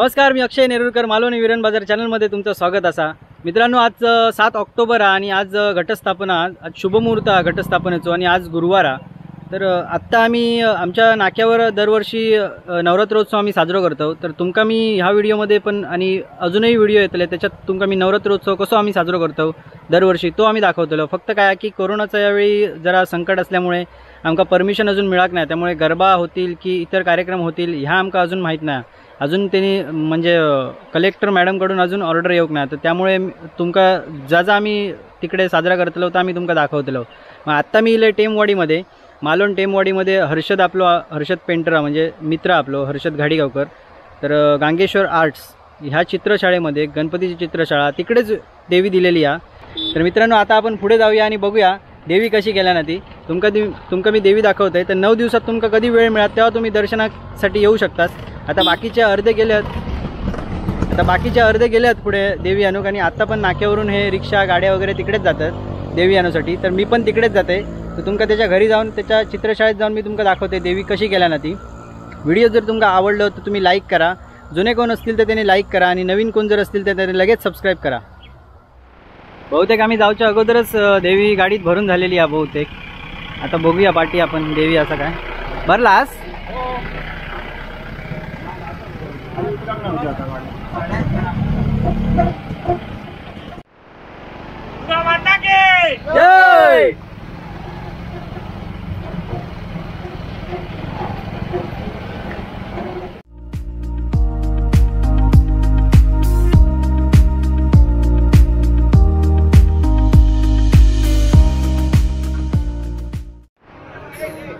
नमस्कार, मी अक्षय नेरुरकर, मालवणी विरण बाजार चॅनलमध्ये तुमचं स्वागत असा. मित्रांनो, आज 7 ऑक्टोबर आणि आज घटस्थापना, आज शुभमुहूर्त घटस्थापनेचो आणि आज गुरुवार. तर आत्ता आम्ही आमच्या नाक्यावर दरवर्षी नवरात्रोत्सव आम्ही साजरो करतो. तर तुमका मी ह्या व्हिडिओमध्ये पण आणि अजूनही व्हिडिओ येतले त्याच्यात तुमका मी नवरात्रोत्सव कसो आम्ही साजरो करतो दरवर्षी तो आम्ही दाखवतलो. फक्त काय की कोरोनाचा यावेळी जरा संकट असल्यामुळे आमका परमिशन अजून मिळाक नाही, त्यामुळे गरबा होतील की इतर कार्यक्रम होतील ह्या आमका अजून माहीत नाही. अजून त्यांनी म्हणजे कलेक्टर मॅडमकडून अजून ऑर्डर येऊक नाही, तर त्यामुळे तुमका जा आम्ही तिकडे साजरा करतलो तर आम्ही तुमका दाखवतलो. मग आत्ता मी इले टेमवाडीमध्ये, मालवण टेमवाडीमध्ये हर्षद पेंटर म्हणजे मित्र आपलो हर्षद घाडीगावकर. तर गांगेश्वर आर्ट्स ह्या चित्रशाळेमध्ये, गणपतीची चित्रशाळा तिकडेच देवी दिलेली आहे. तर मित्रांनो, आता आपण पुढे जाऊया आणि बघूया देवी कशी केल्या ना ती. तुमका मी देवी दाखवतोय. तर 9 दिवसात तुमका कधी वेळ मिळात तेव्हा तुम्ही दर्शनासाठी येऊ शकतात. आता बाकीचे अर्धे गेलेत पुढे देवी आणूक, आणि आता पण नाक्यावरून हे रिक्षा गाड्या वगैरे तिकडेच जातात देवी आणूसाठी. तर मी पण तिकडेच जाते. तर तुमका त्याच्या घरी जाऊन, त्याच्या चित्रशाळेत जाऊन मी तुमका दाखवते देवी कशी केल्या ना ती. व्हिडिओ जर तुमका आवडलं तर तुम्ही लाईक करा. जुने कोण असतील तर त्यांनी लाईक करा, आणि नवीन कोण जर असतील तर त्यांनी लगेच सबस्क्राईब करा. बहुतेक आम्ही जाऊच्या अगोदरच देवी गाडीत भरून झालेली आहे बहुतेक. आता बघूया पाठी आपण देवी असं काय भरलास. जय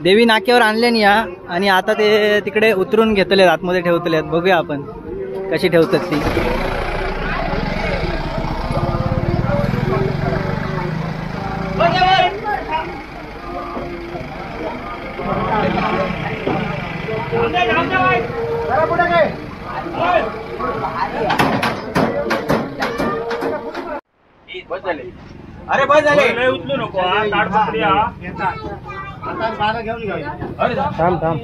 देवी नाक्यावर आणल्यानी या, आणि आता ते तिकडे उतरून घेतले, आतमध्ये ठेवतले. बघूया आपण कशी ठेवतात ती. अरे बस झाले, उचलू नको. थांब थांब.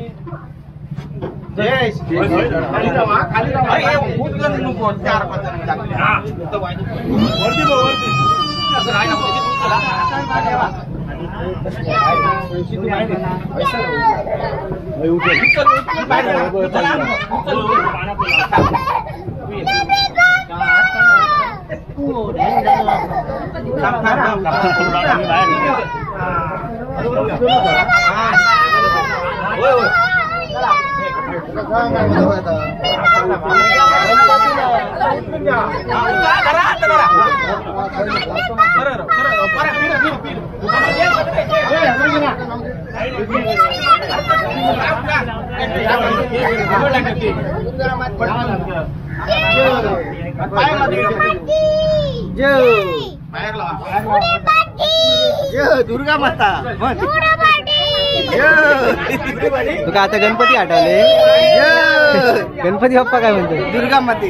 दुर्गा माता. तुका आता गणपती आठवले. गणपती बाप्पा काय म्हणतो? दुर्गा माते.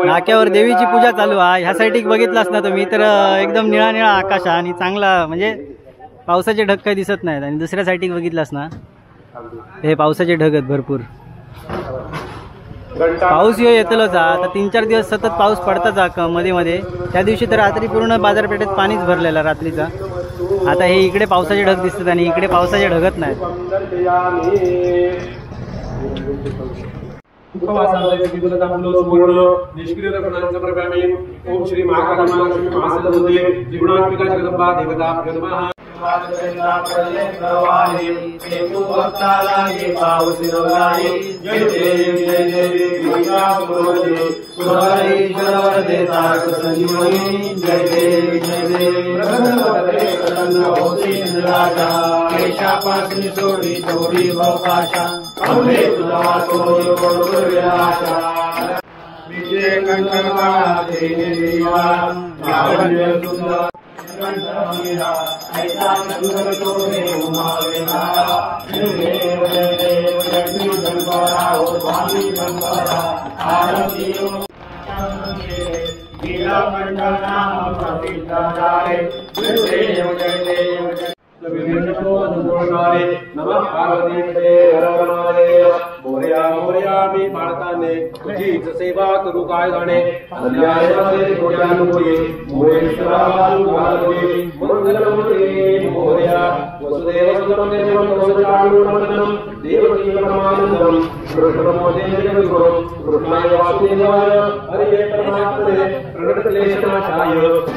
नाक्यावर देवीची पूजा चालू आहे. ह्या साईड बघितलास ना तुम्ही तर एकदम निळा निळा आकाश आणि चांगला म्हणजे पावसाचे ढग काही दिसत नाहीत. आणि दुसऱ्या साईड बघितलास ना हे पावसाचे ढग आहेत भरपूर. पाऊस येतलोच आता 3-4 दिवस सतत पाऊस पडताच मध्ये मध्ये. त्या दिवशी तर रात्री पूर्ण बाजारपेठेत पाणीच भरलेलं रात्रीचा. आता हे इकडे पावसाचे ढग दिसतात आणि इकडे पावसाचे ढगत नाहीत. ओम श्री महाकाली महालक्ष्मी महासदे त्रिगुणात्मिका जगदंबा देवता प्रदमा मी भारताने तुझीच सेवा करू काय जाणे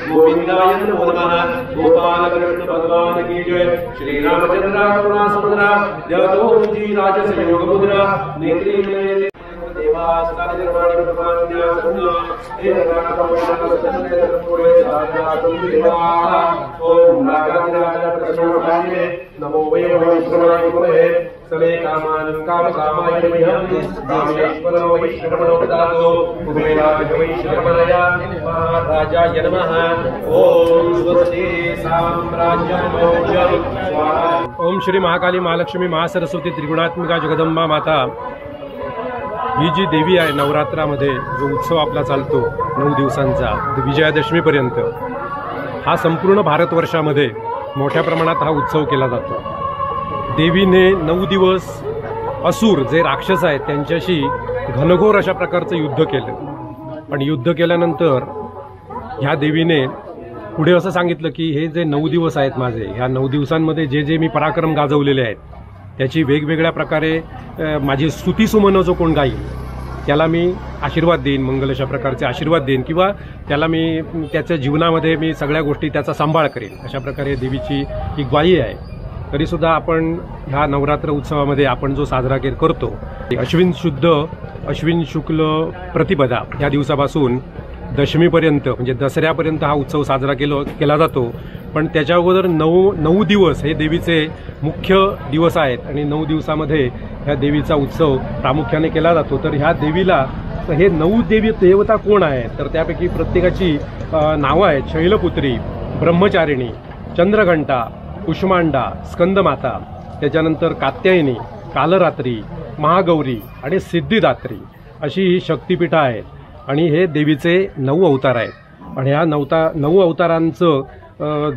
गोविंदाय नमो नमः. गोपाल कृष्ण भगवान की जय. श्री रामचंद्र करुणा समुद्रा जगतो जी राज संयोग मुद्रा नेत्री में देवा सदा निर्वाणी प्रमाण्या सुनो हे ओम नागाधिराज प्रसन्नभावे नमो वैभवाय सवे कामान कामकामाय रामेश्वरो वैश्रवणो ददातो कुबेराय वैश्रवणाय महाराजाय नमः. ओम स्वस्ति साम्राज्यं स्वाहा. ओम श्री महाकाली महालक्ष्मी महासरस्वती त्रिगुणात्मिका जगदंबा माता ही जी देवी आहे नवरात्रामध्ये जो उत्सव आपला चालतो 9 दिवसांचा विजयादशमीपर्यंत हा संपूर्ण भारतवर्षामध्ये मोठ्या प्रमाणात हा उत्सव केला जातो. देवीने 9 दिवस असुर जे राक्षस आहेत त्यांच्याशी घनघोर अशा प्रकारचं युद्ध केलं. पण युद्ध केल्यानंतर ह्या देवीने पुढे असं सांगितलं की हे जे 9 दिवस आहेत माझे, ह्या 9 दिवसांमध्ये जे जे मी पराक्रम गाजवलेले आहेत त्याची वेगवेगळ्या प्रकारे माझी स्तुतीसुमनं जो कोण गाईल त्याला मी आशीर्वाद देईन, मंगल अशा प्रकारचे आशीर्वाद देईन किंवा त्याला मी त्याच्या जीवनामध्ये मी सगळ्या गोष्टी त्याचा सांभाळ करेन. अशा प्रकारे देवीची ही ग्वाही आहे. तरीसुद्धा आपण ह्या नवरात्र उत्सवामध्ये आपण जो साजरा करतो अश्विन शुद्ध अश्विन शुक्ल प्रतिपदा या दिवसापासून दशमीपर्यंत म्हणजे दसऱ्यापर्यंत हा उत्सव साजरा केला जातो. पण त्याच्या अगोदर 9 दिवस हे देवीचे मुख्य दिवस आहेत आणि 9 दिवसामध्ये ह्या देवीचा उत्सव प्रामुख्याने केला जातो. तर ह्या देवीला हे 9 देवता कोण आहेत तर त्यापैकी प्रत्येकाची नावं आहेत. शैलपुत्री, ब्रह्मचारिणी, चंद्रघंटा, कुष्मांडा, स्कंदमाता, त्याच्यानंतर कात्यायनी, कालरात्री, महागौरी आणि सिद्धिदात्री अशी ही शक्तिपीठं आहेत. आणि हे देवीचे 9 अवतार आहेत. आणि ह्या 9 अवतारांचं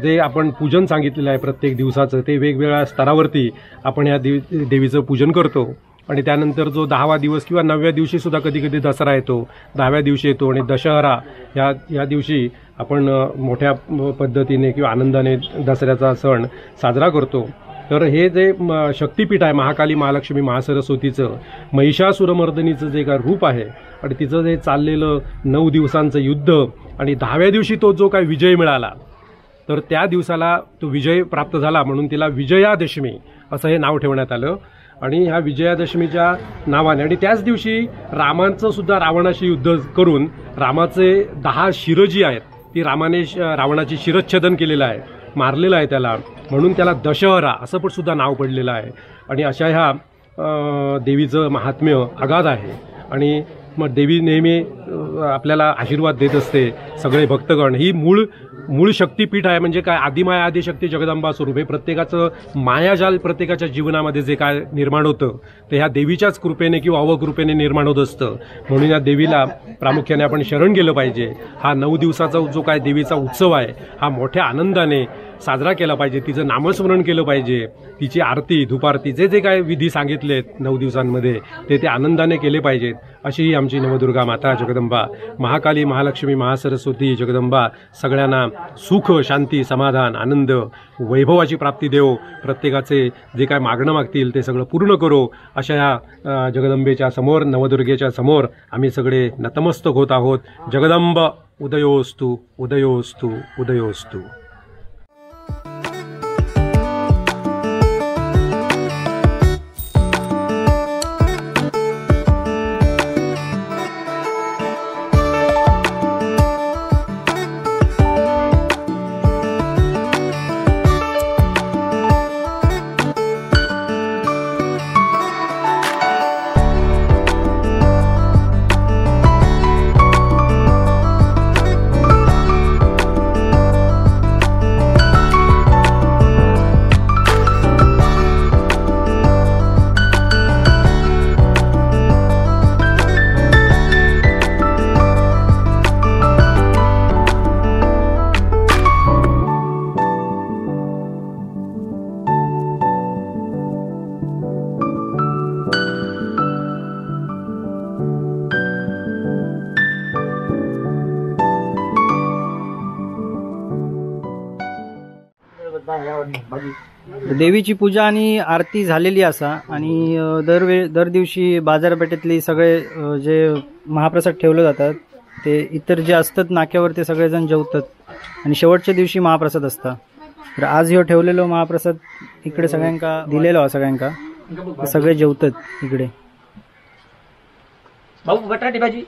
जे आपण पूजन सांगितलेलं आहे प्रत्येक दिवसाचं ते वेगवेगळ्या स्तरावरती आपण ह्या देवीचं पूजन करतो. आणि त्यानंतर जो 10वा दिवस किंवा 9व्या दिवशी सुद्धा कधी कधी दसरा येतो, 10व्या दिवशी येतो आणि दशहरा या दिवशी आपण मोठ्या पद्धतीने किंवा आनंदाने दसऱ्याचा सण साजरा करतो. तर हे जे शक्तिपीठ आहे महाकाली महालक्ष्मी महासरस्वतीचं महिषासुरमर्दिनीचं जे काय रूप आहे आणि तिचं जे चाललेलं 9 दिवसांचं युद्ध आणि 10व्या दिवशी तो जो काय विजय मिळाला तर त्या दिवसाला तो विजय प्राप्त झाला म्हणून तिला विजयादशमी असं हे नाव ठेवण्यात आलं. आणि ह्या विजयादशमीच्या नावाने आणि त्याच दिवशी रामांचं सुद्धा रावणाशी युद्ध करून रामाचे 10 शिरं जी आहेत ती रामाने रावणाची शिरच्छेदन केलेलं आहे, मारलेलं आहे त्याला, म्हणून त्याला दशहरा असं पण सुद्धा नाव पडलेलं आहे. आणि अशा ह्या देवीचं महात्म्य अगाध आहे. आणि मग देवी नेहमी आपल्याला आशीर्वाद देत असते. सगळे भक्तगण ही मूळ शक्तीपीठ आहे. म्हणजे काय, आदिमाया आदिशक्ती जगदंबा स्वरूप हे प्रत्येकाचं मायाजाल प्रत्येकाच्या जीवनामध्ये जे काय निर्माण होतं ते ह्या देवीच्याच कृपेने किंवा अवकृपेने निर्माण होत असतं. म्हणून या देवीला प्रामुख्याने आपण शरण गेलं पाहिजे. हा 9 दिवसाचा जो काय देवीचा उत्सव आहे हा मोठ्या आनंदाने साजरा केला पाहिजे. तिचं नामस्मरण केलं पाहिजे. तिची आरती धुपारती जे काय विधी सांगितलेत 9 दिवसांमध्ये ते आनंदाने केले पाहिजेत. अशी ही आमची नवदुर्गा माता जगदंबा महाकाली महालक्ष्मी महासरस्वती जगदंबा सगळ्यांना सुख शांती समाधान आनंद वैभवाची प्राप्ती देव. प्रत्येकाचे जे काय मागणं मागतील ते सगळं पूर्ण करो. अशा या जगदंबेच्या समोर नवदुर्गेच्या समोर आम्ही सगळे नतमस्तक होत आहोत. जगदंब उदयोस्तु उदयोस्तु उदयोस्तु. देवीची पूजा आणि आरती झालेली असा आणि दर दिवशी बाजारपेठेतली सगळे जे महाप्रसाद ठेवले जातात ते इतर जे असतात नाक्यावर ते सगळेजण जेवतात आणि शेवटच्या दिवशी महाप्रसाद असता. तर आज ह्यो ठेवलेलो महाप्रसाद इकडे सगळ्यांका दिलेलो सगळ्यांका सगळे जेवतात इकडे. भाऊ बटाटे भाजी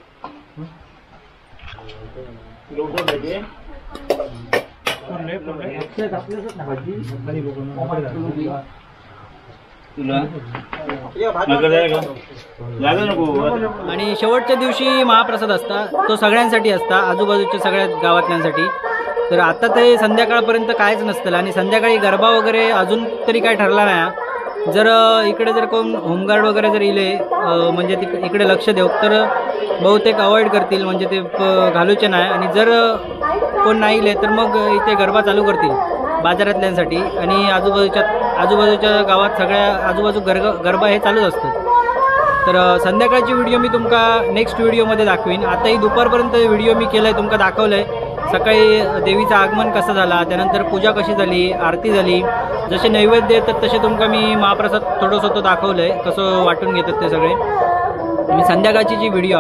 आणि शेवटच्या दिवशी महाप्रसाद असता तो सगळ्यांसाठी असता आजूबाजूच्या सगळ्या गावातल्यांसाठी. तर आता ते संध्याकाळपर्यंत कायच नसतं आणि संध्याकाळी गरबा वगैरे अजून तरी काय ठरला नाही. जर इकडे जर कोण होमगार्ड वगैरे जर इले म्हणजे इकडे लक्ष देऊ तर बहुतेक अवॉइड करतील म्हणजे ते घालूचे नाही. आणि जर कोण नाही इले तर मग इथे गरबा चालू करतील बाजारातल्यांसाठी आणि आजूबाजूच्या गावात सगळ्या आजूबाजू गरबा हे चालूच असतात. तर संध्याकाळची व्हिडिओ मी तुमका नेक्स्ट व्हिडिओमध्ये दाखवीन. आता ही दुपारपर्यंत व्हिडिओ मी केलाय तुमका दाखवलंय. सकाळी देवीचं आगमन कसं झाला त्यानंतर पूजा कशी झाली आरती झाली जसे नैवेद्य येतात तसे तुमका मी महाप्रसाद थोडंसं दाखवलंय कसं वाटून घेतात ते सगळे. आणि संध्याकाळची जी व्हिडिओ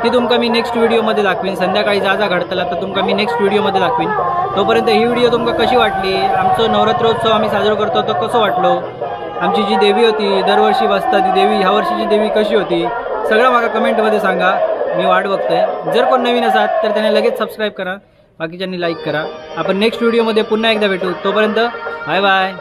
ती तुमका मी नेक्स्ट व्हिडिओमध्ये दाखवीन. संध्याकाळी जा घडतला तर तुमका मी नेक्स्ट व्हिडिओमध्ये दाखवीन. तोपर्यंत ही व्हिडिओ तुमका कशी वाटली आमचं नवरात्रोत्सव आम्ही साजरा करतो तो कसं वाटलो आमची जी देवी होती दरवर्षी बसता ती देवी ह्या वर्षीची देवी कशी होती सगळं मला कमेंटमध्ये सांगा. मी वाट बघतोय. जर कोण नवीन असाल तर त्याने लगेच सबस्क्राईब करा बाकीच्यांनी लाईक करा. आपण नेक्स्ट व्हिडिओमध्ये पुन्हा एकदा भेटू. तोपर्यंत बाय बाय.